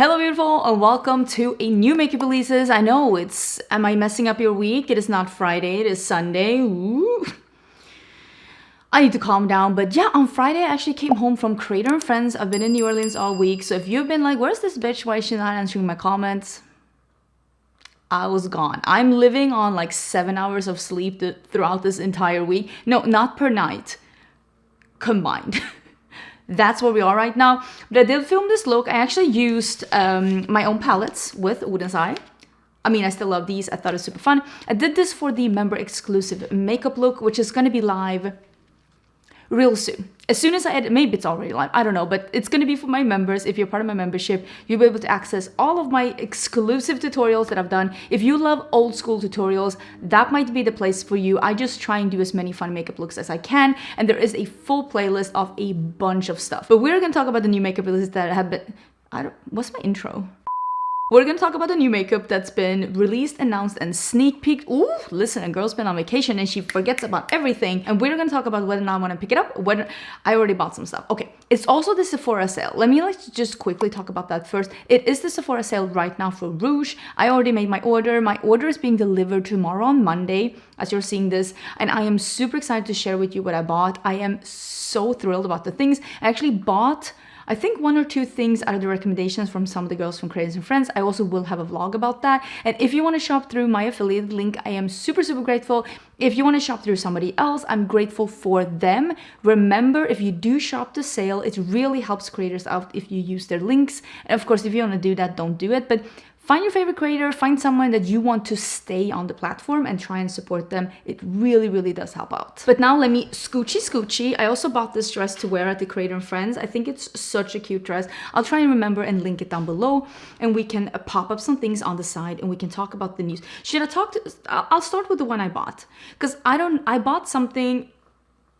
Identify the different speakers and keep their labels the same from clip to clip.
Speaker 1: Hello beautiful and welcome to a new makeup releases. I know am I messing up your week? It is not Friday, it is Sunday. Ooh. I need to calm down, but yeah, on Friday I actually came home from Creator and Friends. I've been in New Orleans all week, so if you've been like, where's this bitch? Why is she not answering my comments? I was gone. I'm living on like 7 hours of sleep throughout this entire week. No, not per night, combined. That's where we are right now. But I did film this look. I actually used my own palettes with Uda's Eye. I mean, I still love these. I thought it was super fun. I did this for the member exclusive makeup look, which is going to be live real soon. As soon as I edit, maybe it's already live, I don't know, but it's going to be for my members. If you're part of my membership, you'll be able to access all of my exclusive tutorials that I've done. If you love old school tutorials, that might be the place for you. I just try and do as many fun makeup looks as I can, and there is a full playlist of a bunch of stuff. But we're going to talk about the new makeup releases that have been, what's my intro? We're gonna talk about the new makeup that's been released, announced, and sneak peeked. Ooh, listen, a girl's been on vacation and she forgets about everything. And we're gonna talk about whether or not I wanna pick it up, whether I already bought some stuff. Okay, it's also the Sephora sale. Let me just quickly talk about that first. It is the Sephora sale right now for Rouge. I already made my order. My order is being delivered tomorrow on Monday, as you're seeing this. And I am super excited to share with you what I bought. I am so thrilled about the things. I actually bought, I think, 1 or 2 things out of the recommendations from some of the girls from Creators and Friends. I also will have a vlog about that. And if you want to shop through my affiliate link, I am super, super grateful. If you want to shop through somebody else, I'm grateful for them. Remember, if you do shop the sale, it really helps creators out if you use their links. And of course, if you want to do that, don't do it. But find your favorite creator, find someone that you want to stay on the platform and try and support them. It really, really does help out. But now let me scoochie. I also bought this dress to wear at the Creator and Friends. I think it's such a cute dress. I'll try and remember and link it down below, and we can pop up some things on the side and we can talk about the news. I'll start with the one I bought, because I bought something.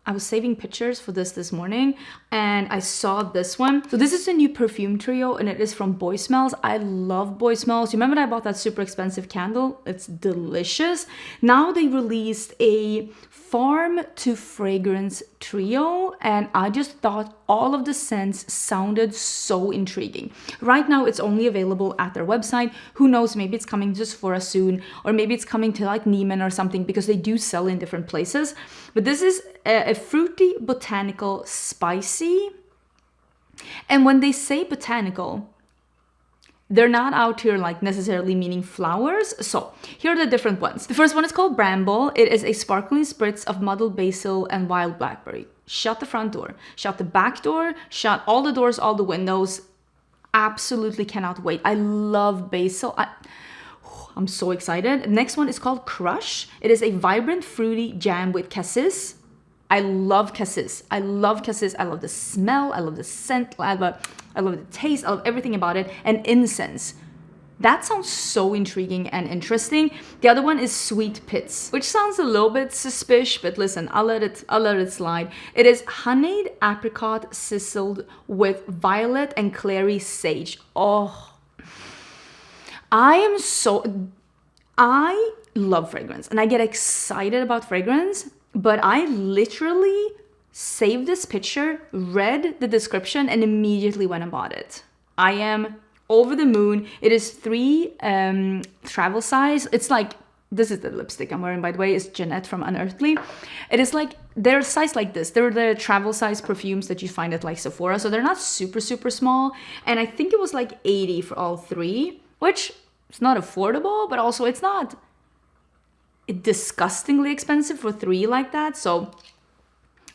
Speaker 1: I was saving pictures for this morning and I saw this one. So this is a new perfume trio and it is from Boy Smells. I love Boy Smells. You remember that I bought that super expensive candle? It's delicious. Now they released a farm to fragrance trio and I just thought all of the scents sounded so intriguing. Right now it's only available at their website. Who knows, maybe it's coming to Sephora soon, or maybe it's coming to like Neiman or something, because they do sell in different places. But this is a fruity, botanical, spicy. And when they say botanical, they're not out here like necessarily meaning flowers. So here are the different ones. The first one is called Bramble. It is a sparkling spritz of muddled basil and wild blackberry. Shut the front door, shut the back door, shut all the doors, all the windows. Absolutely cannot wait. I love basil. I'm so excited. Next one is called Crush. It is a vibrant fruity jam with cassis. I love cassis. I love cassis. I love the smell. I love the scent. I love the taste. I love everything about it. And incense. That sounds so intriguing and interesting. The other one is Sweet Pits, which sounds a little bit suspicious, but listen, I'll let it slide. It is honeyed apricot sizzled with violet and clary sage. Oh, I love fragrance and I get excited about fragrance, but I literally saved this picture, read the description, and immediately went and bought it. I am over the moon. It is 3 travel size. It's like, this is the lipstick I'm wearing, by the way. It's Jeanette from Unearthly. It is like, they're sized like this. They're the travel size perfumes that you find at like Sephora. So they're not super, super small. And I think it was like 80 for all 3, which is not affordable, but also it's not disgustingly expensive for 3 like that. So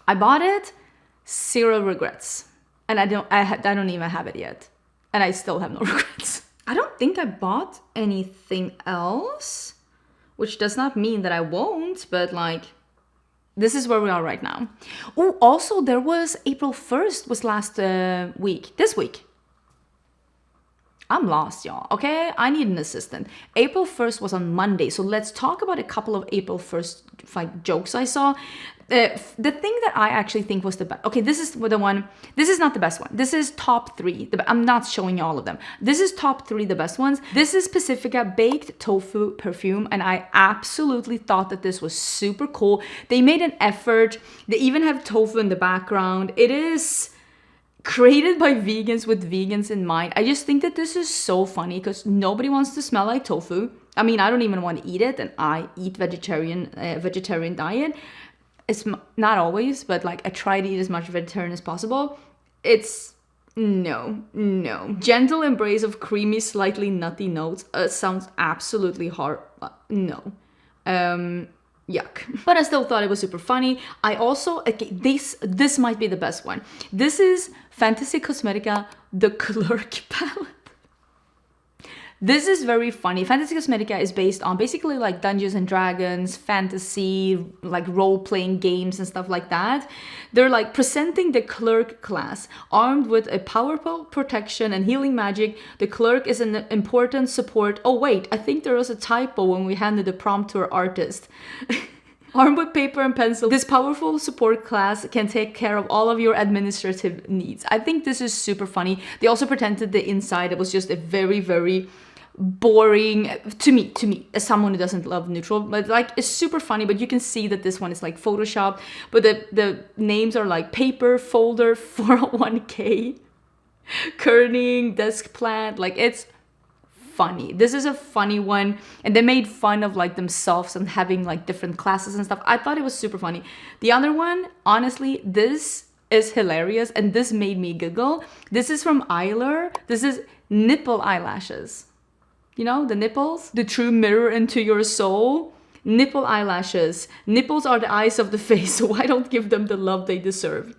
Speaker 1: I bought it, 0 regrets. And I don't even have it yet. And I still have no regrets. I don't think I bought anything else, which does not mean that I won't, but like, this is where we are right now. Oh, also there was April 1st was last week, this week. I'm lost, y'all, okay? I need an assistant. April 1st was on Monday, so let's talk about a couple of April 1st like jokes I saw. The thing that I actually think was the best. Okay, this is the one. This is not the best one. This is top 3. I'm not showing you all of them. This is top 3, the best ones. This is Pacifica Baked Tofu Perfume, and I absolutely thought that this was super cool. They made an effort. They even have tofu in the background. It is created by vegans with vegans in mind. I just think that this is so funny because nobody wants to smell like tofu. I mean, I don't even want to eat it, and I eat vegetarian diet. It's not always, but like I try to eat as much vegetarian as possible. It's no. Gentle embrace of creamy, slightly nutty notes. Sounds absolutely hard. No. Yuck. But I still thought it was super funny. I also, okay, this might be the best one. This is Fantasy Cosmetica, the Clerk palette. This is very funny. Fantasy Cosmetica is based on basically like Dungeons and Dragons, fantasy, like role-playing games and stuff like that. They're like presenting the Clerk class. Armed with a powerful protection and healing magic, the Clerk is an important support. Oh wait, I think there was a typo when we handed the prompt to our artist. Armed with paper and pencil, this powerful support class can take care of all of your administrative needs. I think this is super funny. They also pretended the inside, it was just a very, very boring, to me, as someone who doesn't love neutral, but like it's super funny, but you can see that this one is like Photoshop, but the names are like paper, folder, 401k, kerning, desk plant, like it's funny. This is a funny one, and they made fun of like themselves and having like different classes and stuff. I thought it was super funny. The other one, honestly, this is hilarious, and this made me giggle. This is from Eyler. This is nipple eyelashes. You know, the nipples, the true mirror into your soul. Nipple eyelashes. Nipples are the eyes of the face, so why don't give them the love they deserve?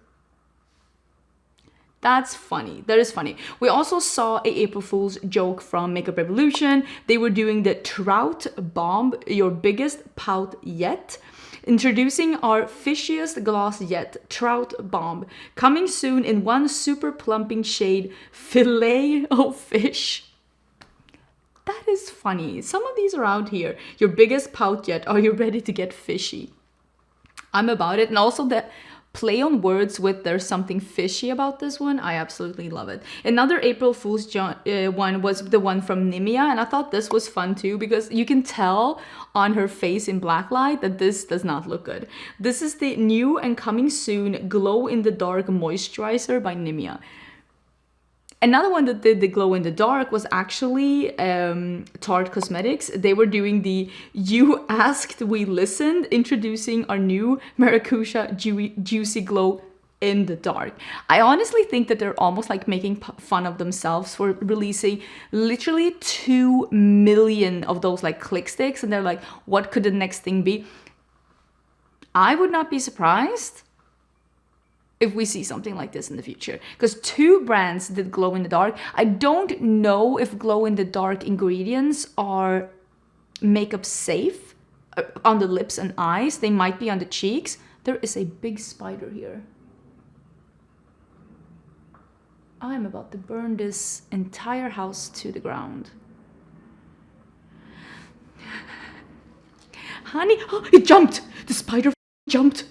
Speaker 1: That's funny. That is funny. We also saw a April Fool's joke from Makeup Revolution. They were doing the Trout Bomb, your biggest pout yet. Introducing our fishiest gloss yet, Trout Bomb. Coming soon in one super plumping shade, Filet o Fish. That is funny. Some of these are out here. Your biggest pout yet. Are you ready to get fishy? I'm about it. And also the play on words with there's something fishy about this one. I absolutely love it. Another April Fool's one was the one from Nimia. And I thought this was fun too, because you can tell on her face in black light that this does not look good. This is the new and coming soon Glow in the Dark Moisturizer by Nimia. Another one that did the glow in the dark was actually Tarte Cosmetics. They were doing the You Asked, We Listened, introducing our new Maracuja Juicy Glow in the Dark. I honestly think that they're almost like making fun of themselves for releasing literally 2 million of those like click sticks. And they're like, what could the next thing be? I would not be surprised if we see something like this in the future, because 2 brands did glow in the dark. I don't know if glow in the dark ingredients are makeup safe on the lips and eyes. They might be on the cheeks. There is a big spider here. I'm about to burn this entire house to the ground. Honey, oh, it jumped. The spider jumped.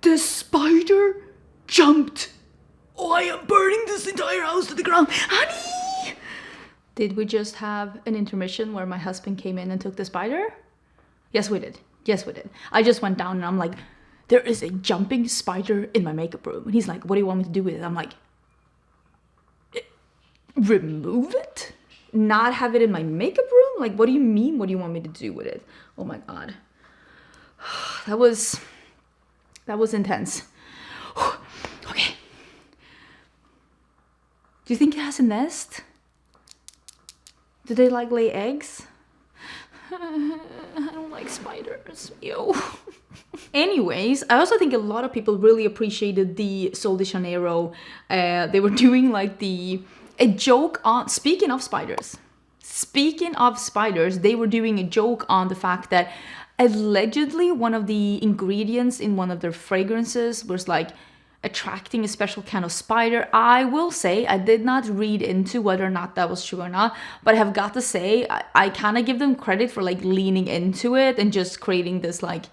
Speaker 1: The spider jumped. Oh, I am burning this entire house to the ground. Honey! Did we just have an intermission where my husband came in and took the spider? Yes, we did. Yes, we did. I just went down and I'm like, there is a jumping spider in my makeup room. And he's like, what do you want me to do with it? I'm like, remove it? Not have it in my makeup room? Like, what do you mean? What do you want me to do with it? Oh my God. That was intense. Okay. Do you think it has a nest? Do they like lay eggs? I don't like spiders. Ew. Anyways, I also think a lot of people really appreciated the Sol de Janeiro. They were doing like a joke on, speaking of spiders, they were doing a joke on the fact that allegedly one of the ingredients in one of their fragrances was like attracting a special kind of spider. I will say I did not read into whether or not that was true or not, but I have got to say I kind of give them credit for like leaning into it and just creating this like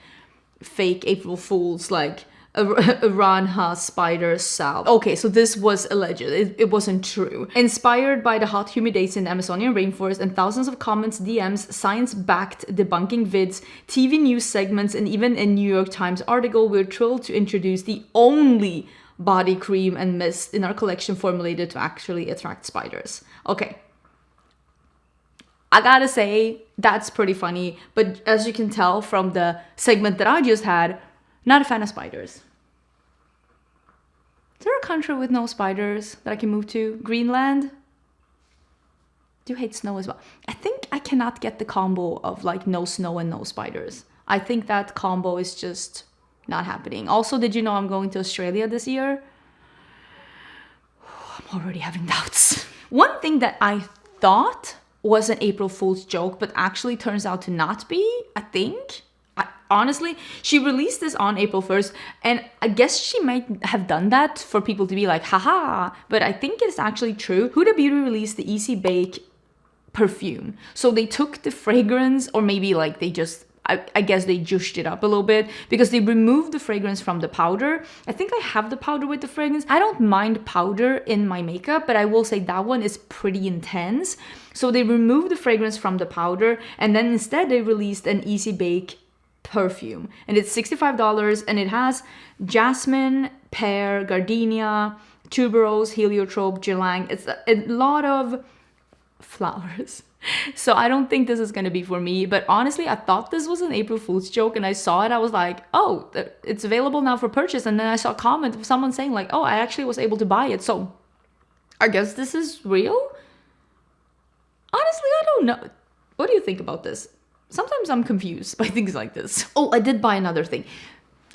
Speaker 1: fake April Fool's like Ranha spider salve. Okay, so this was alleged. It wasn't true. Inspired by the hot, humid days in the Amazonian rainforest and thousands of comments, DMs, science-backed debunking vids, TV news segments, and even a New York Times article, we're thrilled to introduce the only body cream and mist in our collection formulated to actually attract spiders. Okay. I gotta say, that's pretty funny. But as you can tell from the segment that I just had, not a fan of spiders. Is there a country with no spiders that I can move to? Greenland? Do hate snow as well. I think I cannot get the combo of like no snow and no spiders. I think that combo is just not happening. Also, did you know I'm going to Australia this year? I'm already having doubts. One thing that I thought was an April Fool's joke, but actually turns out to not be, I think. Honestly, she released this on April 1st, and I guess she might have done that for people to be like, haha, but I think it's actually true. Huda Beauty released the Easy Bake perfume. So they took the fragrance, or maybe like they just, I guess they juiced it up a little bit because they removed the fragrance from the powder. I think I have the powder with the fragrance. I don't mind powder in my makeup, but I will say that one is pretty intense. So they removed the fragrance from the powder, and then instead they released an Easy Bake perfume, and it's $65, and it has jasmine, pear, gardenia, tuberose, heliotrope, ylang. It's a lot of flowers. So I don't think this is going to be for me, but honestly, I thought this was an April Fool's joke, and I saw it, I was like, oh, it's available now for purchase. And then I saw a comment of someone saying like, oh, I actually was able to buy it, so I guess this is real. Honestly, I don't know. What do you think about this? Sometimes I'm confused by things like this. Oh, I did buy another thing.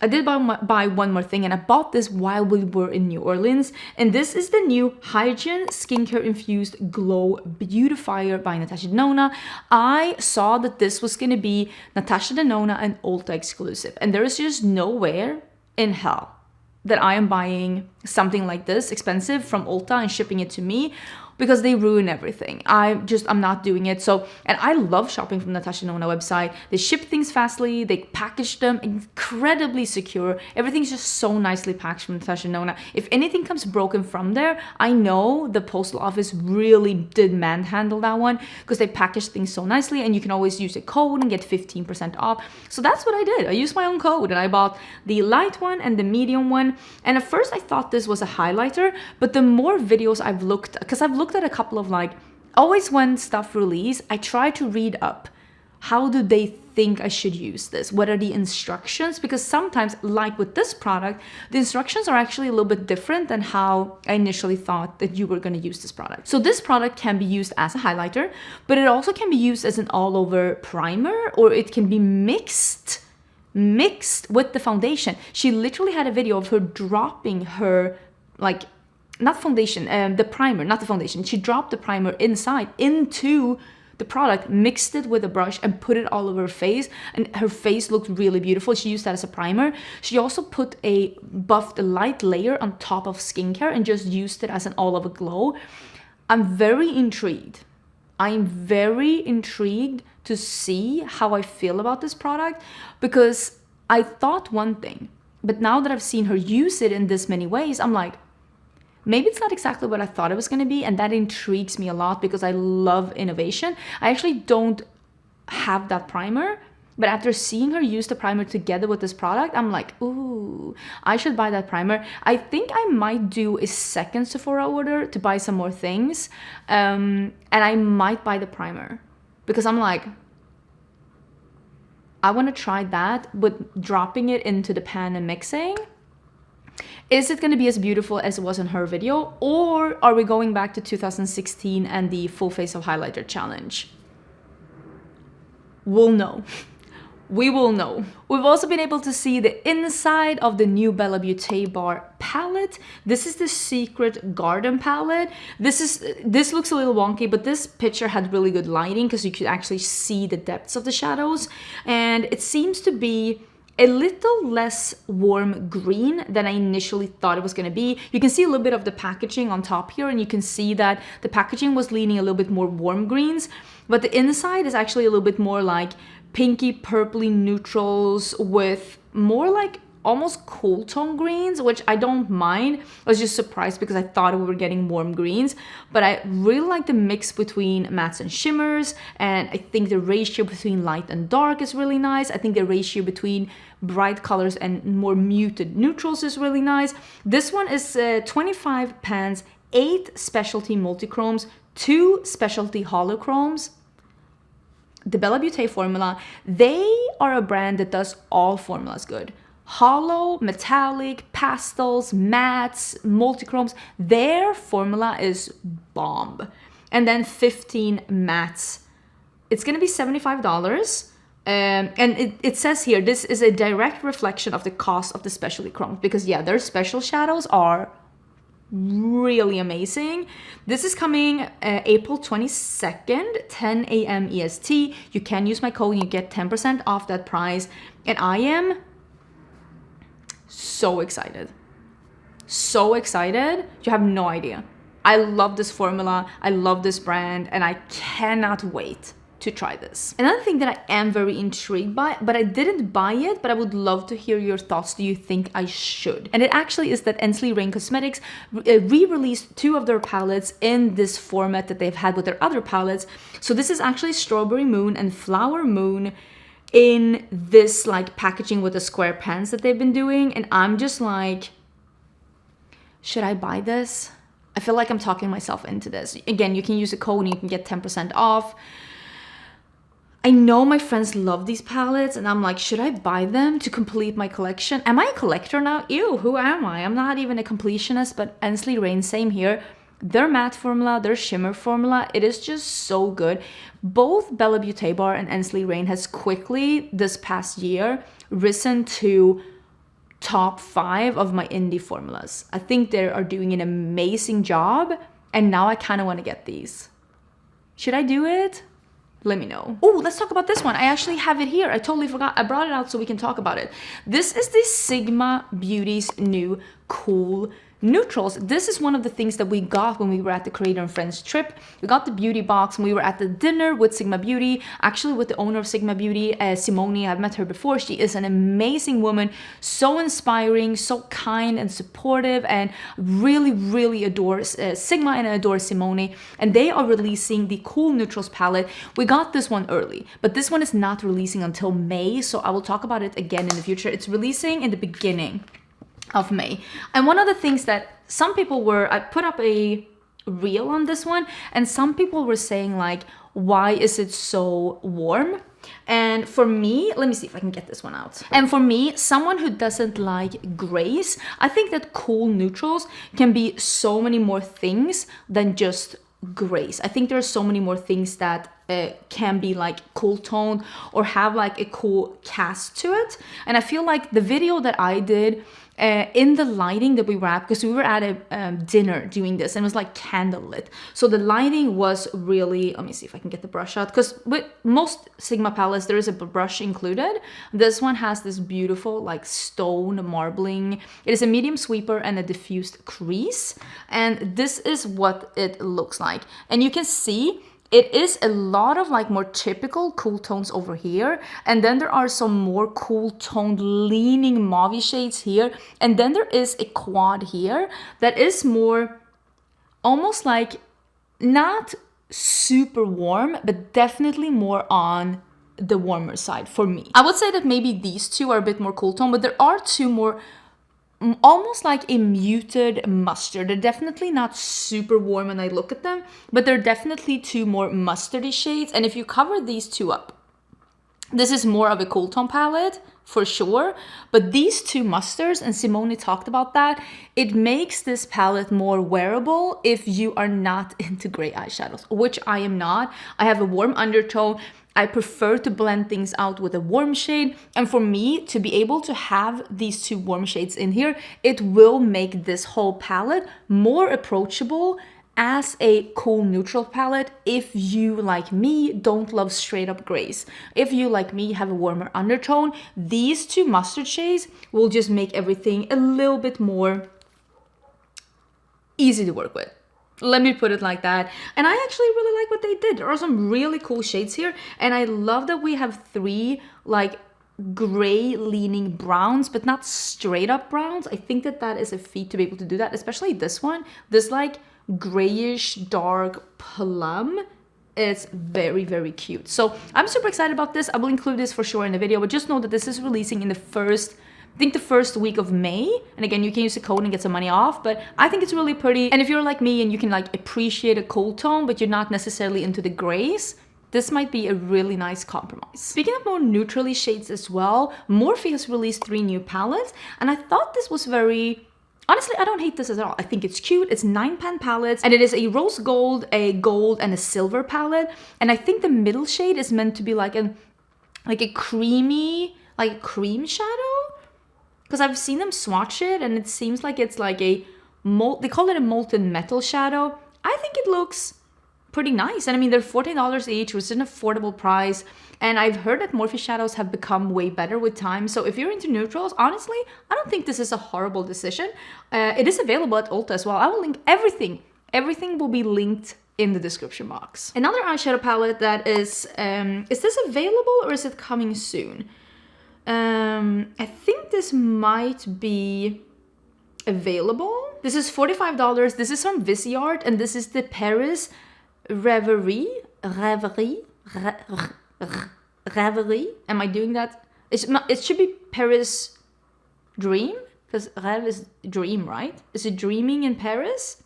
Speaker 1: I did buy one more thing, and I bought this while we were in New Orleans. And this is the new Hygiene Skincare Infused Glow Beautifier by Natasha Denona. I saw that this was going to be Natasha Denona and Ulta exclusive. And there is just nowhere in hell that I am buying something like this expensive from Ulta and shipping it to me, because they ruin everything. I'm not doing it. So, and I love shopping from Natasha Denona website. They ship things fastly. They package them incredibly secure. Everything's just so nicely packaged from Natasha Denona. If anything comes broken from there, I know the postal office really did manhandle that one, because they packaged things so nicely, and you can always use a code and get 15% off. So that's what I did. I used my own code, and I bought the light one and the medium one. And at first I thought this was a highlighter, but the more videos I've looked, because I've looked at a couple of like, always when stuff release, I try to read up. How do they think I should use this? What are the instructions? Because sometimes, like with this product, the instructions are actually a little bit different than how I initially thought that you were going to use this product. So this product can be used as a highlighter, but it also can be used as an all-over primer, or it can be mixed with the foundation. She literally had a video of her dropping her, like, not foundation, the primer, not the foundation. She dropped the primer inside into the product, mixed it with a brush, and put it all over her face. And her face looked really beautiful. She used that as a primer. She also put a buffed light layer on top of skincare and just used it as an all-over glow. I'm very intrigued. I'm very intrigued to see how I feel about this product, because I thought one thing, but now that I've seen her use it in this many ways, I'm like, maybe it's not exactly what I thought it was going to be, and that intrigues me a lot because I love innovation. I actually don't have that primer, but after seeing her use the primer together with this product, I'm like, ooh, I should buy that primer. I think I might do a second Sephora order to buy some more things, and I might buy the primer because I'm like, I want to try that, but dropping it into the pan and mixing. Is it going to be as beautiful as it was in her video, or are we going back to 2016 and the full face of highlighter challenge? We'll know. We will know. We've also been able to see the inside of the new Bella Beauté Bar palette. This is the Secret Garden palette. This looks a little wonky, but this picture had really good lighting because you could actually see the depths of the shadows, and it seems to be a little less warm green than I initially thought it was going to be. You can see a little bit of the packaging on top here, and you can see that the packaging was leaning a little bit more warm greens, but the inside is actually a little bit more like pinky purpley neutrals with more like almost cool tone greens, which I don't mind. I was just surprised because I thought we were getting warm greens, but I really like the mix between mattes and shimmers, and I think the ratio between light and dark is really nice. I think the ratio between bright colors and more muted neutrals is really nice. This one is 25 pans, 8 specialty multichromes, 2 specialty holochromes. The Bella Beauté formula, they are a brand that does all formulas good. Hollow, metallic, pastels, mattes, multichromes, their formula is bomb. And then 15 mattes. It's gonna be $75. And it says here, this is a direct reflection of the cost of the specialty chromes, because yeah, their special shadows are really amazing. This is coming April 22nd, 10 a.m. EST. You can use my code and you get 10% off that price. And I am so excited. So excited. You have no idea. I love this formula. I love this brand, and I cannot wait to try this. Another thing that I am very intrigued by, but I didn't buy it, but I would love to hear your thoughts. Do you think I should? And it actually is that Ensley Reign Cosmetics re-released 2 of their palettes in this format that they've had with their other palettes. So this is actually Strawberry Moon and Flower Moon in this like packaging with the square pans that they've been doing. And I'm just like, should I buy this? I feel like I'm talking myself into this. Again, you can use a code and you can get 10% off. I know my friends love these palettes, and I'm like, should I buy them to complete my collection? Am I a collector now? Ew, who am I? I'm not even a completionist, but Ensley Reign, same here. Their matte formula, their shimmer formula, it is just so good. Both Bella Beauté Bar and Ensley Reign has quickly, this past year, risen to top 5 of my indie formulas. I think they are doing an amazing job, and now I kind of want to get these. Should I do it? Let me know. Oh, let's talk about this one. I actually have it here. I totally forgot. I brought it out so we can talk about it. This is the Sigma Beauty's new Cool Neutrals. This is one of the things that we got when we were at the Creator and Friends trip. We got the beauty box when we were at the dinner with Sigma Beauty, actually with the owner of Sigma Beauty, Simone. I've met her before. She is an amazing woman, so inspiring, so kind and supportive, and really, really adores Sigma and adores Simone. And they are releasing the Cool Neutrals palette. We got this one early, but this one is not releasing until May, so I will talk about it again in the future. It's releasing in the beginning of May. And one of the things that some people were, I put up a reel on this one, and some people were saying like, why is it so warm? And for me, let me see if I can get this one out. And for me, someone who doesn't like grays, I think that cool neutrals can be so many more things than just grays. I think there are so many more things that can be like cool toned or have like a cool cast to it. And I feel like the video that I did in the lighting that we were at, because we were at a dinner doing this, and it was like candlelit, so the lighting was really, let me see if I can get the brush out, because with most Sigma palettes there is a brush included. This one has this beautiful like stone marbling. It is a medium sweeper and a diffused crease, and this is what it looks like. And you can see it is a lot of like more typical cool tones over here, and then there are some more cool toned leaning mauve shades here, and then there is a quad here that is more almost like not super warm, but definitely more on the warmer side for me. I would say that maybe these two are a bit more cool tone, but there are 2 more almost like a muted mustard. They're definitely not super warm when I look at them, but they're definitely 2 more mustardy shades. And if you cover these 2 up, this is more of a cool tone palette for sure. But these 2 mustards, and Simone talked about that, it makes this palette more wearable if you are not into gray eyeshadows, which I am not. I have a warm undertone. I prefer to blend things out with a warm shade, and for me to be able to have these 2 warm shades in here, it will make this whole palette more approachable as a cool neutral palette if you, like me, don't love straight up grays. If you, like me, have a warmer undertone, these 2 mustard shades will just make everything a little bit more easy to work with. Let me put it like that. And I actually really like what they did. There are some really cool shades here, and I love that we have 3 like gray leaning browns, but not straight up browns. I think that that is a feat to be able to do that, especially this one. This like grayish dark plum. It's very, very cute. So I'm super excited about this. I will include this for sure in the video, but just know that this is releasing in the first, I think the first week of May. And again, you can use the code and get some money off, but I think it's really pretty. And if you're like me and you can like appreciate a cool tone, but you're not necessarily into the grays, this might be a really nice compromise. Speaking of more neutrally shades as well, Morphe has released 3 new palettes, and I thought this was very... Honestly, I don't hate this at all. I think it's cute. It's 9-pan palettes, and it is a rose gold, a gold, and a silver palette. And I think the middle shade is meant to be like a creamy, like a cream shadow. Because I've seen them swatch it, and it seems like it's like a they call it a molten metal shadow. I think it looks pretty nice. And I mean, they're $14 each, which is an affordable price. And I've heard that Morphe shadows have become way better with time. So if you're into neutrals, honestly, I don't think this is a horrible decision. It is available at Ulta as well. I will link everything. Everything will be linked in the description box. Another eyeshadow palette that is this available or is it coming soon? I think this might be available. This is $45. This is from Viseart, and this is the Paris Rêveries. Rêverie. Am I doing that? It should be Paris Dream, because rêve is dream, right? Is it dreaming in Paris?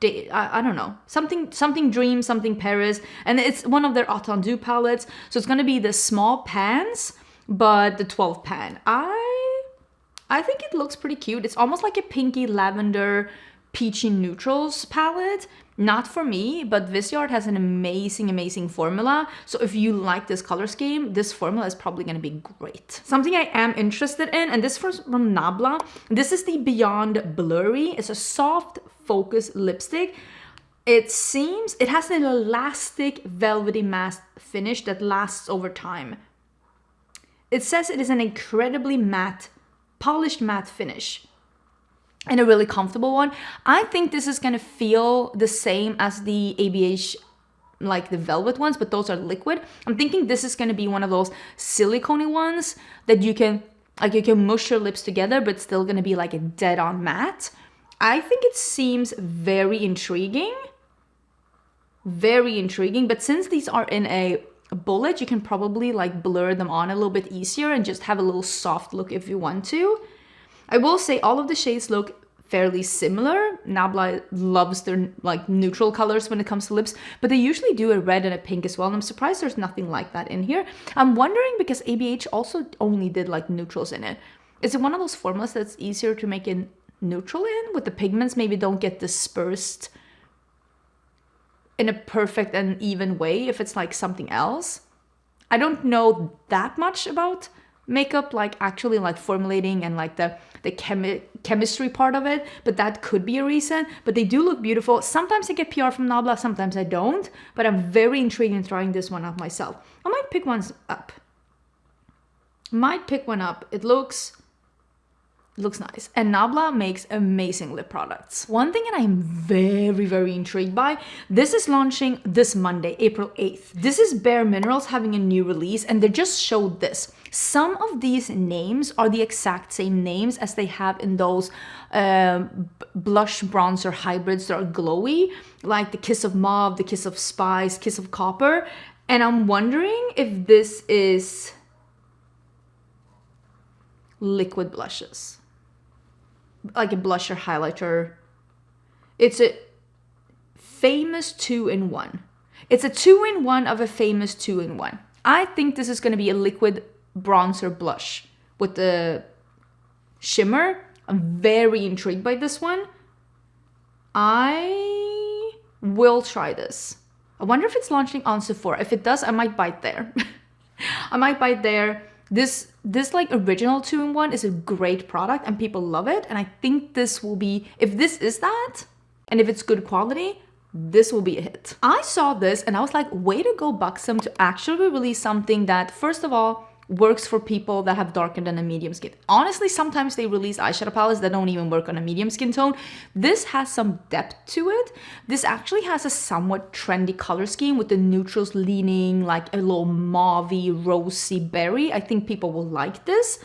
Speaker 1: I don't know. Something dream, something Paris. And it's one of their Étendu palettes. So it's going to be the small pans, but the 12 pan. I think it looks pretty cute. It's almost like a pinky lavender peachy neutrals palette. Not for me, but Viseart has an amazing formula. So if you like this color scheme, this formula is probably going to be great. Something I am interested in, and this is from Nabla. This is the Beyond Blurry. It's a soft focus lipstick. It seems it has an elastic velvety matte finish that lasts over time. It says it is an incredibly matte, polished matte finish. And a really comfortable one. I think this is going to feel the same as the ABH, like the velvet ones, but those are liquid. I'm thinking this is going to be one of those silicone-y ones that you can mush your lips together, but still going to be like a dead-on matte. I think it seems very intriguing. Very intriguing. But since these are in a bullet, you can probably like blur them on a little bit easier and just have a little soft look if you want to. I will say all of the shades look fairly similar. Nabla loves their like neutral colors when it comes to lips, but they usually do a red and a pink as well. And I'm surprised there's nothing like that in here. I'm wondering because ABH also only did like neutrals in it. Is it one of those formulas that's easier to make a neutral in with the pigments maybe don't get dispersed in a perfect and even way if it's like something else? I don't know that much about makeup, like actually like formulating and like the chemistry part of it, but that could be a reason. But they do look beautiful. Sometimes I get PR from Nabla, sometimes I don't, but I'm very intrigued in trying this one out myself. I might pick one up. It looks nice. And Nabla makes amazing lip products. One thing that I'm very intrigued by, this is launching this Monday, April 8th. This is BareMinerals having a new release, and they just showed this. Some of these names are the exact same names as they have in those blush bronzer hybrids that are glowy, like the Kiss of Mauve, the Kiss of Spice, Kiss of Copper. And I'm wondering if this is liquid blushes. Like a blusher highlighter. It's a famous 2-in-1. It's a 2-in-1 of a famous 2-in-1. I think this is going to be a liquid bronzer blush with the shimmer. I'm very intrigued by this one. I will try this. I wonder if it's launching on Sephora. If it does, I might buy it there. I might buy it there. This like original 2-in-1 is a great product and people love it. And I think this will be, if this is that, and if it's good quality, this will be a hit. I saw this and I was like, way to go Buxom to actually release something that, first of all, works for people that have darker than a medium skin. Honestly, sometimes they release eyeshadow palettes that don't even work on a medium skin tone. This has some depth to it. This actually has a somewhat trendy color scheme with the neutrals leaning like a little mauvey, rosy berry. I think people will like this.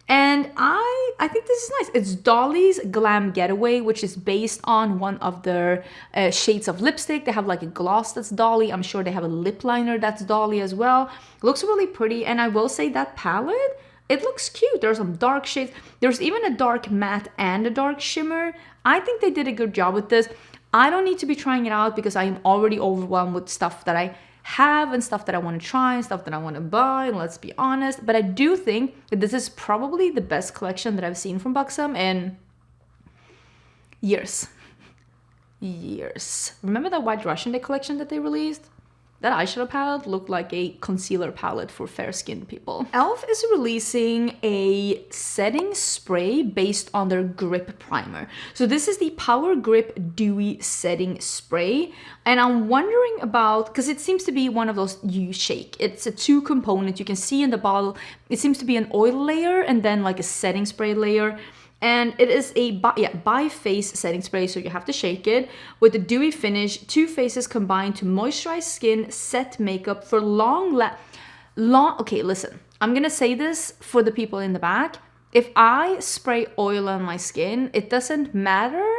Speaker 1: And I think this is nice. It's Dolly's Glam Getaway, which is based on one of their shades of lipstick. They have like a gloss that's Dolly. I'm sure they have a lip liner that's Dolly as well. Looks really pretty. And I will say that palette, it looks cute. There's some dark shades. There's even a dark matte and a dark shimmer. I think they did a good job with this. I don't need to be trying it out because I am already overwhelmed with stuff that I have and stuff that I want to try and stuff that I want to buy, and let's be honest. But I do think that this is probably the best collection that I've seen from Buxom in years. Remember that White Russian Day collection that they released? That eyeshadow palette looked like a concealer palette for fair-skinned people. E.l.f. is releasing a setting spray based on their Grip Primer. So this is the Power Grip Dewy Setting Spray. And I'm wondering about, because it seems to be one of those you shake. It's a 2-component. You can see in the bottle, it seems to be an oil layer and then like a setting spray layer. And it is a bi-phase setting spray, so you have to shake it. With a dewy finish, 2 phases combined to moisturize skin, set makeup for okay, listen. I'm gonna say this for the people in the back. If I spray oil on my skin, it doesn't matter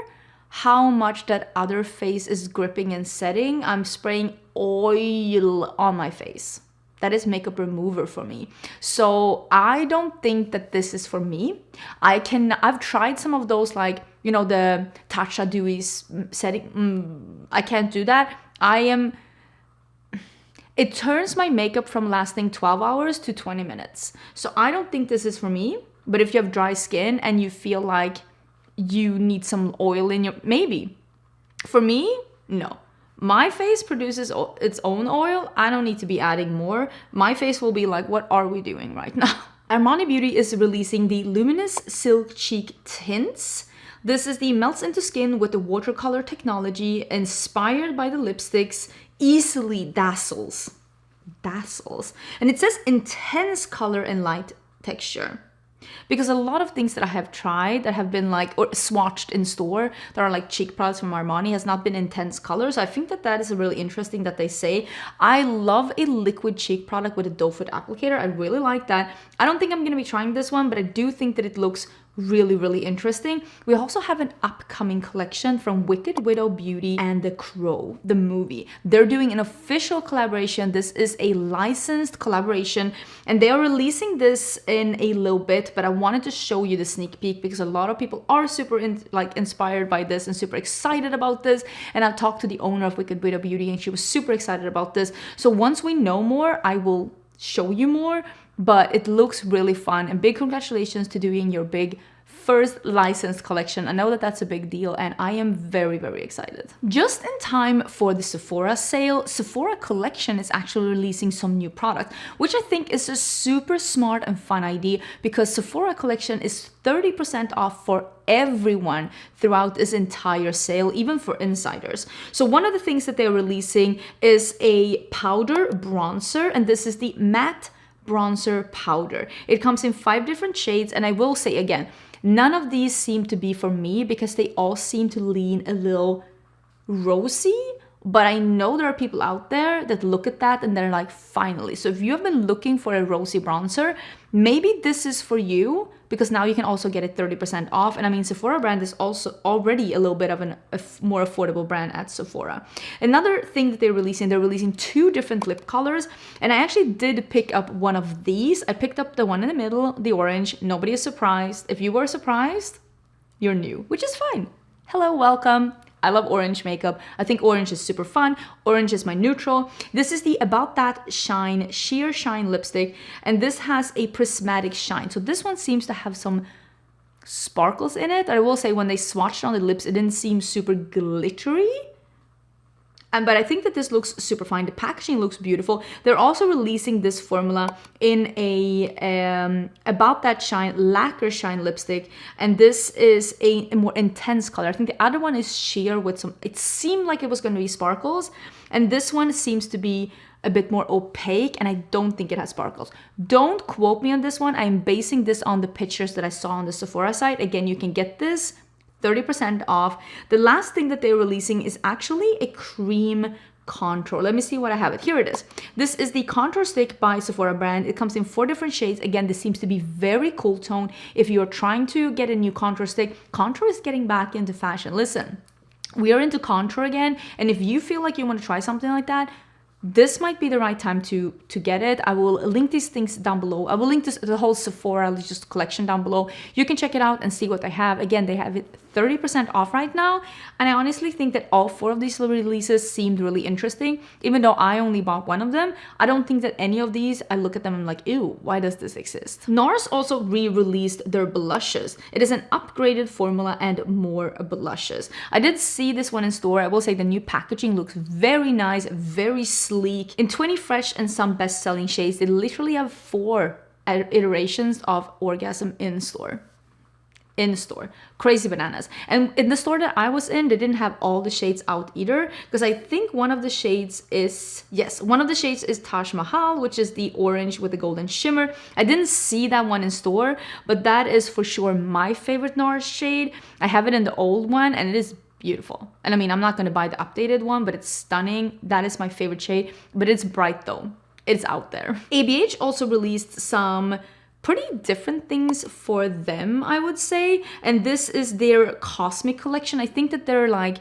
Speaker 1: how much that other face is gripping and setting. I'm spraying oil on my face. That is makeup remover for me. So I don't think that this is for me. I've tried some of those, like, you know, the Tatcha Dewy setting. I can't do that. It turns my makeup from lasting 12 hours to 20 minutes. So I don't think this is for me. But if you have dry skin and you feel like you need some oil in your, maybe. For me, no. My face produces its own oil. I don't need to be adding more. My face will be like, what are we doing right now? Armani Beauty is releasing the Luminous Silk Cheek Tints. This is the melts into skin with the watercolor technology, inspired by the lipsticks, easily dazzles. And it says intense color and light texture. Because a lot of things that I have tried that have been like, or swatched in store, that are like cheek products from Armani, has not been intense colors. I think that is really interesting that they say. I love a liquid cheek product with a doe foot applicator. I really like that. I don't think I'm going to be trying this one, but I do think that it looks really interesting. We also have an upcoming collection from Wicked Widow Beauty and The Crow, the movie. They're doing an official collaboration. This is a licensed collaboration, and they are releasing this in a little bit, but I wanted to show you the sneak peek because a lot of people are super inspired by this and super excited about this. And I've talked to the owner of Wicked Widow Beauty and she was super excited about this. So once we know more, I will show you more. But it looks really fun, and big congratulations to doing your big first licensed collection. I know that that's a big deal, and I am very excited. Just in time for the Sephora sale, Sephora collection is actually releasing some new product, which I think is a super smart and fun idea, because Sephora collection is 30% off for everyone throughout this entire sale, even for insiders. So one of the things that they're releasing is a powder bronzer, and this is the matte bronzer powder. It comes in 5 different shades, and I will say again, none of these seem to be for me because they all seem to lean a little rosy, but I know there are people out there that look at that and they're like, finally. So if you have been looking for a rosy bronzer, maybe this is for you, because now you can also get it 30% off. And I mean, Sephora brand is also already a little bit of a more affordable brand at Sephora. Another thing that they're releasing 2 different lip colors. And I actually did pick up one of these. I picked up the one in the middle, the orange. Nobody is surprised. If you were surprised, you're new, which is fine. Hello, welcome. I love orange makeup. I think orange is super fun. Orange is my neutral. This is the About That Shine Sheer Shine lipstick, and this has a prismatic shine. So this one seems to have some sparkles in it. I will say when they swatched on the lips, it didn't seem super glittery. But I think that this looks super fine. The packaging looks beautiful. They're also releasing this formula in a About That Shine Lacquer Shine lipstick. And this is a more intense color. I think the other one is sheer with some, it seemed like it was going to be sparkles. And this one seems to be a bit more opaque, and I don't think it has sparkles. Don't quote me on this one. I'm basing this on the pictures that I saw on the Sephora site. Again, you can get this 30% off. The last thing that they're releasing is actually a cream contour. Let me see what I have. Here it is. This is the contour stick by Sephora brand. It comes in 4 different shades. Again, this seems to be very cool tone. If you're trying to get a new contour stick, contour is getting back into fashion. Listen, we are into contour again, and if you feel like you want to try something like that, this might be the right time to get it. I will link these things down below. I will link the whole Sephora just collection down below. You can check it out and see what I have. Again, they have it 30% off right now. And I honestly think that all 4 of these releases seemed really interesting. Even though I only bought 1 of them, I don't think that any of these, I look at them and I'm like, ew, why does this exist? Nars also re-released their blushes. It is an upgraded formula and more blushes. I did see this one in store. I will say the new packaging looks very nice, very sleek. In 20 fresh and some best-selling shades, they literally have 4 iterations of Orgasm in store. Crazy bananas. And in the store that I was in, they didn't have all the shades out either, because I think one of the shades is, yes, one of the shades is Taj Mahal, which is the orange with the golden shimmer. I didn't see that one in store, but that is for sure my favorite Nars shade. I have it in the old one and it is beautiful. And I mean, I'm not going to buy the updated one, but it's stunning. That is my favorite shade, but it's bright though. It's out there. ABH also released some pretty different things for them, I would say. And this is their Cosmic collection. I think that they're like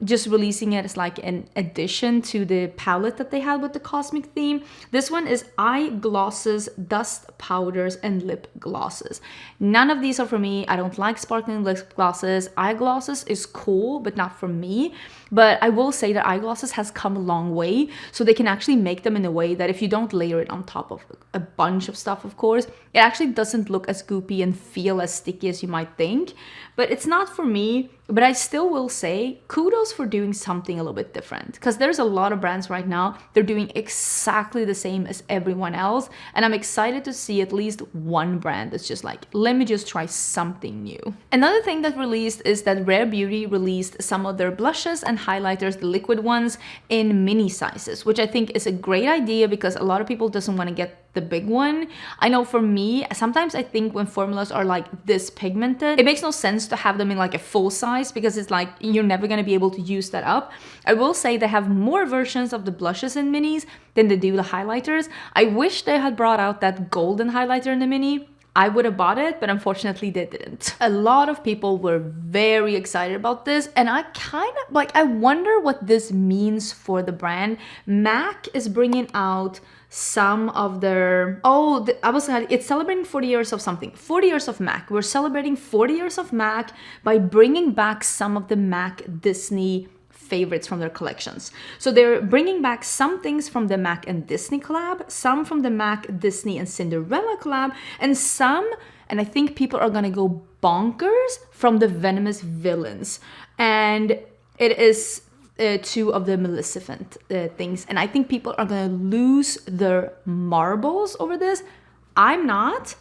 Speaker 1: just releasing it as like an addition to the palette that they had with the Cosmic theme. This one is eye glosses, dust powders, and lip glosses. None of these are for me. I don't like sparkling lip glosses. Eye glosses is cool, but not for me. But I will say that eye glosses has come a long way, so they can actually make them in a way that if you don't layer it on top of a bunch of stuff, of course, it actually doesn't look as goopy and feel as sticky as you might think. But it's not for me. But I still will say kudos for doing something a little bit different, because there's a lot of brands right now, they're doing exactly the same as everyone else. And I'm excited to see at least one brand that's just like, let me just try something new. Another thing that released is that Rare Beauty released some of their blushes and highlighters, the liquid ones, in mini sizes, which I think is a great idea because a lot of people doesn't want to get the big one. I know for me, sometimes I think when formulas are like this pigmented, it makes no sense to have them in like a full size, because it's like you're never going to be able to use that up. I will say they have more versions of the blushes in minis than they do the highlighters. I wish they had brought out that golden highlighter in the mini. I would have bought it, but unfortunately they didn't. A lot of people were very excited about this, and I kind of like, I wonder what this means for the brand. MAC is bringing out some of their, it's celebrating 40 years of something. 40 years of MAC. We're celebrating 40 years of MAC by bringing back some of the MAC Disney favorites from their collections. So they're bringing back some things from the MAC and Disney collab, some from the MAC, Disney, and Cinderella collab, and some, and I think people are gonna go bonkers, from the Venomous Villains. And it is 2 of the Maleficent things, and I think people are gonna lose their marbles over this. I'm not,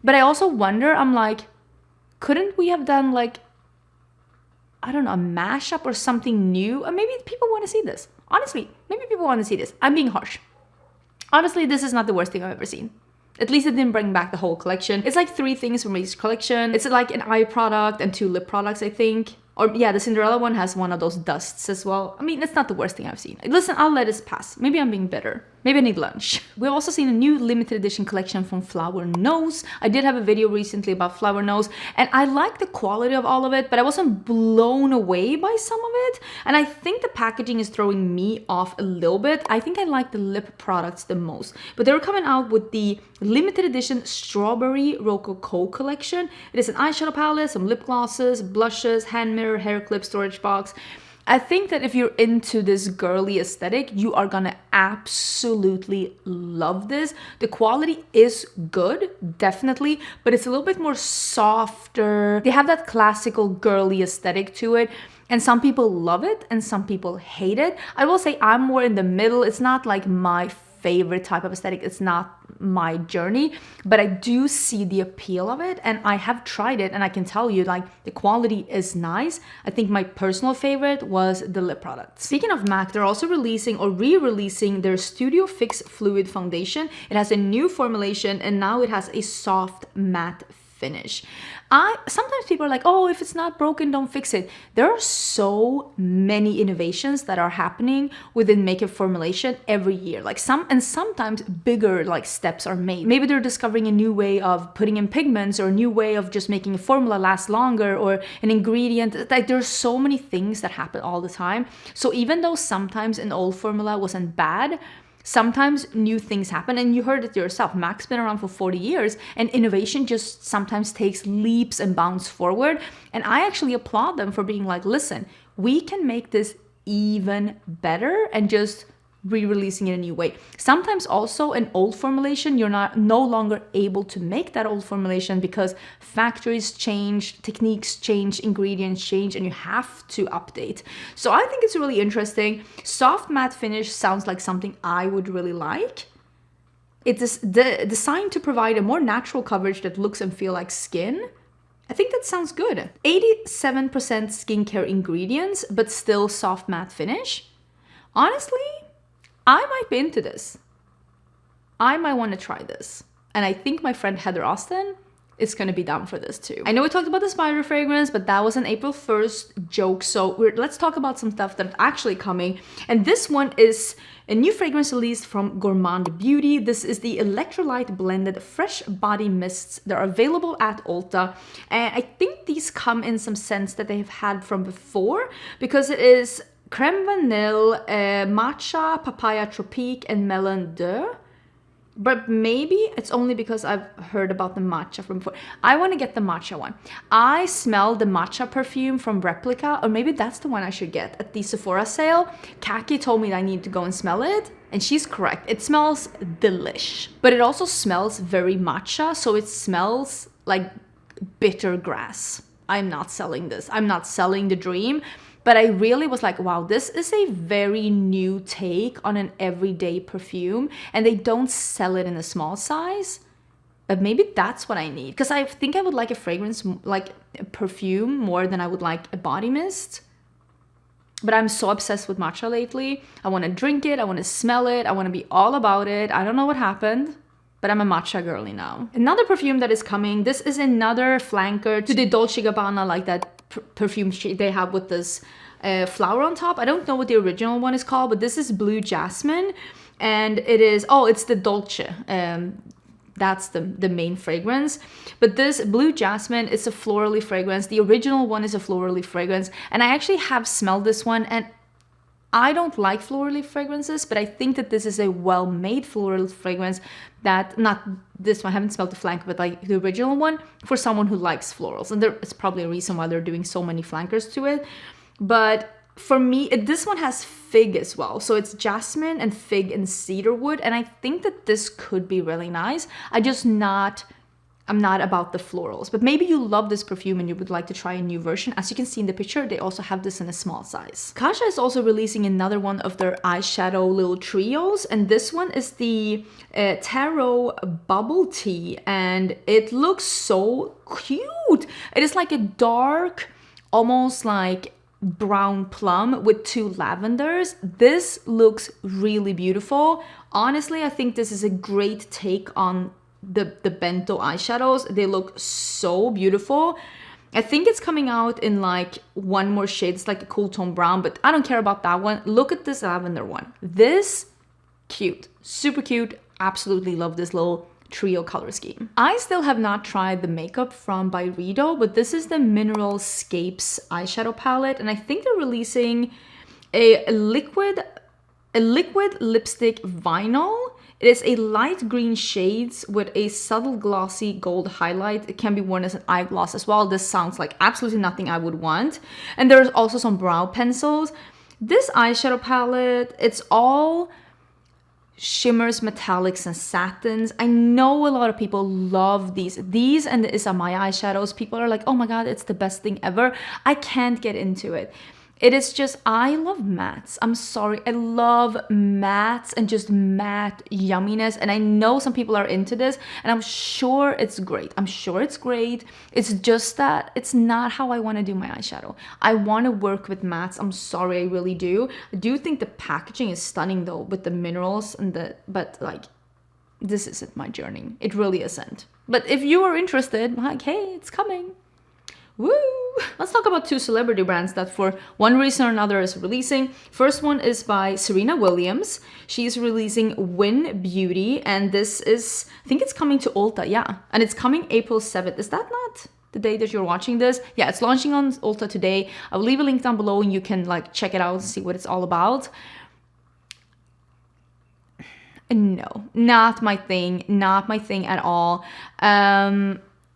Speaker 1: but I also wonder, I'm like, couldn't we have done like, I don't know, a mashup or something new? Or maybe people want to see this. Honestly, maybe people want to see this. I'm being harsh. Honestly, this is not the worst thing I've ever seen. At least it didn't bring back the whole collection. It's like 3 things from each collection. It's like an eye product and 2 lip products, I think. Or yeah, the Cinderella one has one of those dusts as well. I mean, it's not the worst thing I've seen. Listen, I'll let it pass. Maybe I'm being bitter. Maybe I need lunch. We've also seen a new limited edition collection from Flower Nose. I did have a video recently about Flower Nose, and I like the quality of all of it, but I wasn't blown away by some of it. And I think the packaging is throwing me off a little bit. I think I like the lip products the most. But they were coming out with the limited edition Strawberry Rococo collection. It is an eyeshadow palette, some lip glosses, blushes, hand mirror, hair clip, storage box. I think that if you're into this girly aesthetic, you are gonna absolutely love this. The quality is good, definitely, but it's a little bit more softer. They have that classical girly aesthetic to it. And some people love it and some people hate it. I will say I'm more in the middle. It's not like my favorite type of aesthetic. It's not my journey, but I do see the appeal of it, and I have tried it, and I can tell you, like, the quality is nice. I think my personal favorite was the lip product. Speaking of MAC, they're also releasing or re-releasing their Studio Fix Fluid Foundation. It has a new formulation, and now it has a soft matte finish. Sometimes people are like, oh, if it's not broken, don't fix it. There are so many innovations that are happening within makeup formulation every year. Like sometimes bigger like steps are made. Maybe they're discovering a new way of putting in pigments, or a new way of just making a formula last longer, or an ingredient. Like there's so many things that happen all the time. So even though sometimes an old formula wasn't bad, sometimes new things happen, and you heard it yourself. MAC's been around for 40 years, and innovation just sometimes takes leaps and bounds forward. And I actually applaud them for being like, listen, we can make this even better, and just re-releasing it in a new way. Sometimes also an old formulation, you're no longer able to make that old formulation because factories change, techniques change, ingredients change, and you have to update. So I think it's really interesting. Soft matte finish sounds like something I would really like. It is designed to provide a more natural coverage that looks and feel like skin. I think that sounds good. 87% skincare ingredients, but still soft matte finish. Honestly, I might be into this. I might want to try this. And I think my friend Heather Austin is going to be down for this too. I know we talked about the spider fragrance, but that was an April 1st joke. So let's talk about some stuff that's actually coming. And this one is a new fragrance released from Gourmand Beauty. This is the Electrolyte Blended Fresh Body Mists. They're available at Ulta. And I think these come in some scents that they've had from before, because it is creme vanille, matcha, papaya tropique, and melon d'oeuf. But maybe it's only because I've heard about the matcha from before. I want to get the matcha one. I smell the matcha perfume from Replica, or maybe that's the one I should get at the Sephora sale. Kaki told me that I need to go and smell it, and she's correct. It smells delish. But it also smells very matcha, so it smells like bitter grass. I'm not selling this. I'm not selling the dream. But I really was like, wow, this is a very new take on an everyday perfume, and they don't sell it in a small size. But maybe that's what I need, because I think I would like a fragrance, like a perfume, more than I would like a body mist. But I'm so obsessed with matcha lately. I want to drink it, I want to smell it, I want to be all about it. I don't know what happened, but I'm a matcha girly now. Another perfume that is coming, this is another flanker to the Dolce Gabbana, like that perfume they have with this flower on top. I don't know what the original one is called, but this is Blue Jasmine, and it is, oh, it's the Dolce. That's the main fragrance. But this Blue Jasmine is a florally fragrance. The original one is a florally fragrance, and I actually have smelled this one, and I don't like florally fragrances, but I think that this is a well-made floral fragrance that, not this one, I haven't smelled the flanker, but like the original one, for someone who likes florals. And there is probably a reason why they're doing so many flankers to it. But for me, this one has fig as well. So it's jasmine and fig and cedarwood. And I think that this could be really nice. I'm not about the florals, but maybe you love this perfume and you would like to try a new version. As you can see in the picture, they also have this in a small size. Kaja is also releasing another one of their eyeshadow little trios, and this one is the Tarot Bubble Tea, and it looks so cute. It is like a dark, almost like brown plum with 2 lavenders. This looks really beautiful. Honestly, I think this is a great take on the bento eyeshadows. They look so beautiful. I think it's coming out in like one more shade. It's like a cool tone brown, but I don't care about that one. Look at this lavender one. This, cute, super cute. Absolutely love this little trio color scheme. I still have not tried the makeup from B.Y.O, but this is the Mineralscapes eyeshadow palette, and I think they're releasing a liquid lipstick vinyl. It is a light green shades with a subtle glossy gold highlight. It can be worn as an eye gloss as well. This sounds like absolutely nothing I would want. And there's also some brow pencils. This eyeshadow palette, it's all shimmers, metallics, and satins. I know a lot of people love these and the Isamaya eyeshadows. People are like, oh my god, it's the best thing ever. I can't get into it. It is just, I love mattes. I'm sorry. I love mattes and just matte yumminess. And I know some people are into this, and I'm sure it's great. I'm sure it's great. It's just that it's not how I want to do my eyeshadow. I want to work with mattes. I'm sorry, I really do. I do think the packaging is stunning though, with the minerals and but like, this isn't my journey. It really isn't. But if you are interested, like, hey, it's coming. Woo! Let's talk about two celebrity brands that for one reason or another is releasing. First one is by Serena Williams. She's releasing Win Beauty, and this is, I think it's coming to Ulta, yeah. And it's coming April 7th. Is that not the day that you're watching this? Yeah, it's launching on Ulta today. I will leave a link down below and you can like check it out and see what it's all about. No, not my thing. Not my thing at all.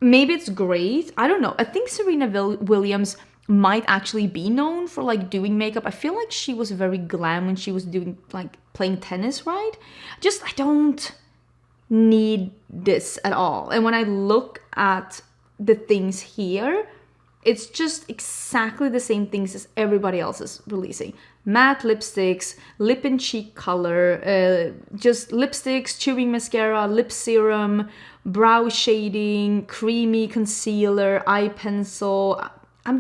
Speaker 1: Maybe it's great. I don't know. I think Serena Williams might actually be known for like doing makeup. I feel like she was very glam when she was doing like playing tennis, right? I don't need this at all. And when I look at the things here, it's just exactly the same things as everybody else is releasing. Matte lipsticks, lip and cheek color, just lipsticks, chewing mascara, lip serum, brow shading, creamy concealer, eye pencil. I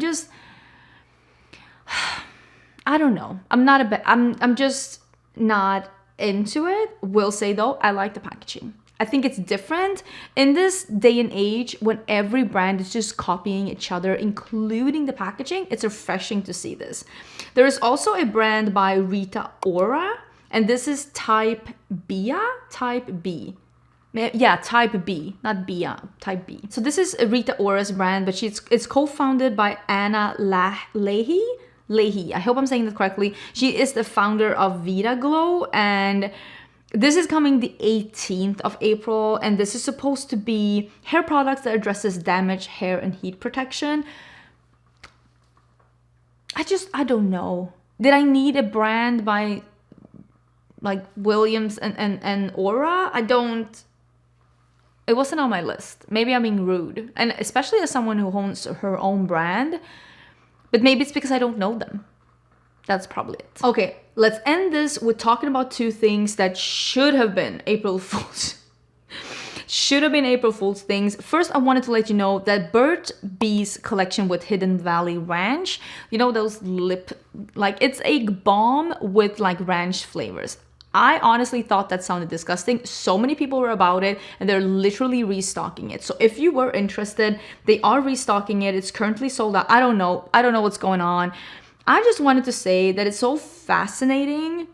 Speaker 1: don't know. I'm just not into it. Will say though, I like the packaging. I think it's different in this day and age when every brand is just copying each other, including the packaging. It's refreshing to see this. There is also a brand by Rita Ora, and this is Type B. Yeah, Type B, not Bia, Type B. So this is Rita Ora's brand, but it's co-founded by Anna Leahy. I hope I'm saying that correctly. She is the founder of Vita Glow, and this is coming the 18th of April, and this is supposed to be hair products that addresses damaged hair and heat protection. I don't know. Did I need a brand by like Williams and Aura? It wasn't on my list. Maybe I'm being rude. And especially as someone who owns her own brand. But maybe it's because I don't know them. That's probably it. Okay, let's end this with talking about two things that should have been April Fools. Should have been April Fool's things. First, I wanted to let you know that Burt's Bees collection with Hidden Valley Ranch, you know, those it's a balm with like ranch flavors. I honestly thought that sounded disgusting. So many people were about it, and they're literally restocking it. So if you were interested, they are restocking it. It's currently sold out. I don't know what's going on. I just wanted to say that it's so fascinating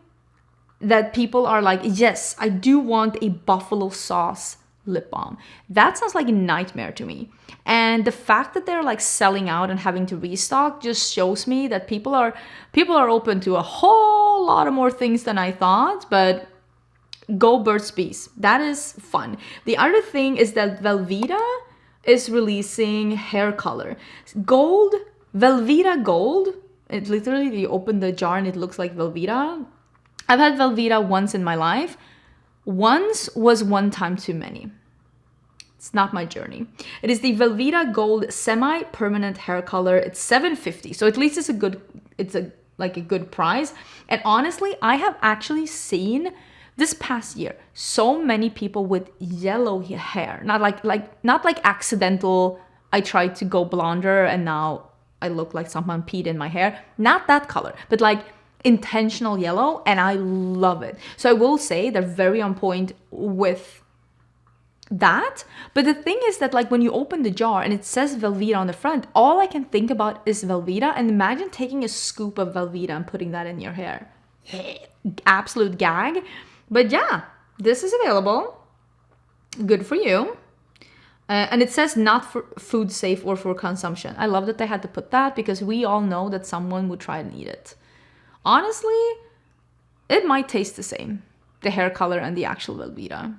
Speaker 1: that people are like, yes, I do want a buffalo sauce lip balm. That sounds like a nightmare to me. And the fact that they're like selling out and having to restock just shows me that people are open to a whole lot of more things than I thought. But go Burt's Bees. That is fun. The other thing is that Velveeta is releasing hair color. Gold, Velveeta Gold. It literally, you open the jar and it looks like Velveeta. I've had Velveeta once in my life. Once was one time too many. It's not my journey. It is the Velveeta Gold Semi-Permanent Hair Color. It's $7.50. So at least it's a good price. And honestly, I have actually seen this past year so many people with yellow hair. Not like accidental, I tried to go blonder and now I look like someone peed in my hair. Not that color, but like intentional yellow, and I love it. So I will say they're very on point with that. But the thing is that like when you open the jar and it says Velveeta on the front, all I can think about is Velveeta. And imagine taking a scoop of Velveeta and putting that in your hair. Absolute gag. But yeah, this is available. Good for you. And it says not for food safe or for consumption. I love that they had to put that because we all know that someone would try and eat it. Honestly, it might taste the same. The hair color and the actual Velveeta.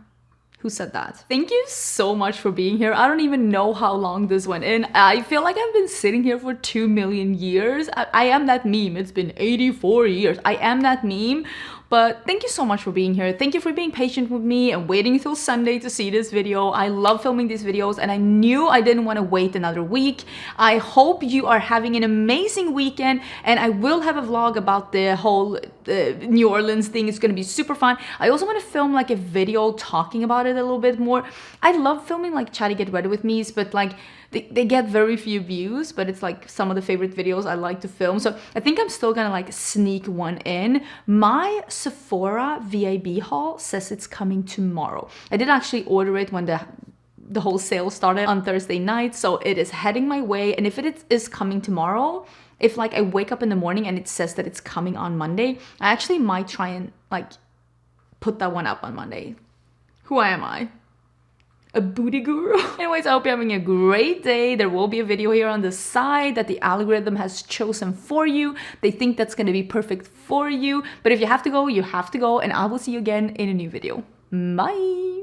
Speaker 1: Who said that? Thank you so much for being here. I don't even know how long this went in. I feel like I've been sitting here for 2 million years. I am that meme. It's been 84 years. I am that meme. But thank you so much for being here. Thank you for being patient with me and waiting until Sunday to see this video. I love filming these videos and I knew I didn't want to wait another week. I hope you are having an amazing weekend, and I will have a vlog about the whole New Orleans thing. It's going to be super fun. I also want to film like a video talking about it a little bit more. I love filming like chatty get ready with me's, but like they get very few views, but it's like some of the favorite videos I like to film. So I think I'm still gonna like sneak one in. My Sephora VIB haul says it's coming tomorrow. I did actually order it when the whole sale started on Thursday night, so it is heading my way. And if it is coming tomorrow, if like I wake up in the morning and it says that it's coming on Monday, I actually might try and like put that one up on Monday. Who am I? A booty guru? Anyways, I hope you're having a great day. There will be a video here on the side that the algorithm has chosen for you. They think that's gonna be perfect for you. But if you have to go, you have to go. And I will see you again in a new video. Bye!